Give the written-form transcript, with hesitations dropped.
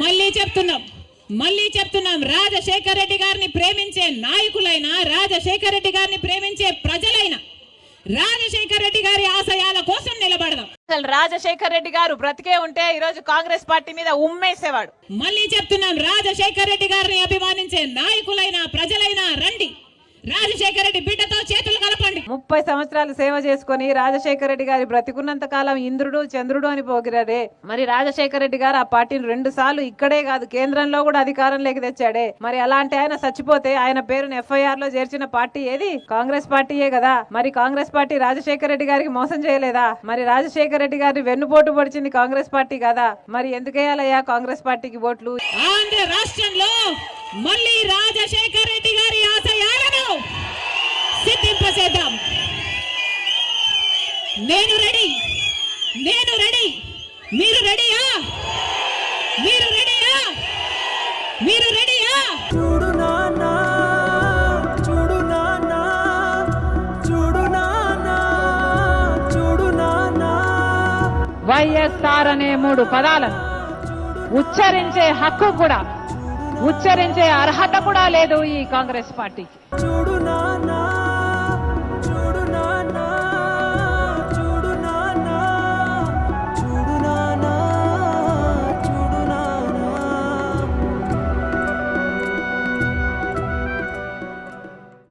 మళ్ళీ చెప్తున్నాం రాజశేఖర రెడ్డి గారిని ప్రేమించే నాయకులైన, రాజశేఖర రెడ్డి గారిని ప్రేమించే ప్రజలైన రాజశేఖర రెడ్డి గారి ఆశయాల కోసం నిలబడదాం. అసలు రాజశేఖర రెడ్డి గారు బ్రతికే ఉంటే ఈ రోజు కాంగ్రెస్ పార్టీ మీద ఉమ్మేసేవాడు. మళ్ళీ చెప్తున్నాం రాజశేఖర రెడ్డి గారిని అభిమానించే నాయకులైన, ప్రజలైన రండి, రాజశేఖర రెడ్డి బిడ్డతో చేతులు కలపండి. 30 సంవత్సరాలు సేవ చేసుకుని రాజశేఖర రెడ్డి గారి బ్రతికున్నంత కాలం ఇంద్రుడు చంద్రుడు అని పోగిరాడే. మరి రాజశేఖర రెడ్డి గారు ఆ పార్టీని 2 సార్లు ఇక్కడే కాదు కేంద్రంలో కూడా అధికారంలోకి తెచ్చాడే. మరి అలాంటి ఆయన చచ్చిపోతే ఆయన పేరును FIR లో చేర్చిన పార్టీ ఏది? కాంగ్రెస్ పార్టీయే కదా. మరి కాంగ్రెస్ పార్టీ రాజశేఖర రెడ్డి గారికి మోసం చేయలేదా? మరి రాజశేఖర రెడ్డి గారిని వెన్నుపోటు పొడిచింది కాంగ్రెస్ పార్టీ కదా. మరి ఎందుకేయాలయ్యా కాంగ్రెస్ పార్టీకి ఓట్లు? ఆంధ్ర రాష్ట్రంలో మళ్ళీ రాజశేఖర రెడ్డి గారి ఆశయాలను సిద్ధింపచేద్దాం. నేను రెడీ. మీరు రెడీయా? చూడు నాన్నా, చూడు నాన్నా, చూడు నాన్నా, చూడు నాన్నా. వైఎస్ఆర్ అనే 3 పదాలను ఉచ్చరించే హక్కు కూడా, ఉచ్చరించే అర్హత కూడా లేదు ఈ కాంగ్రెస్ పార్టీకి. చూడు నాన్నా.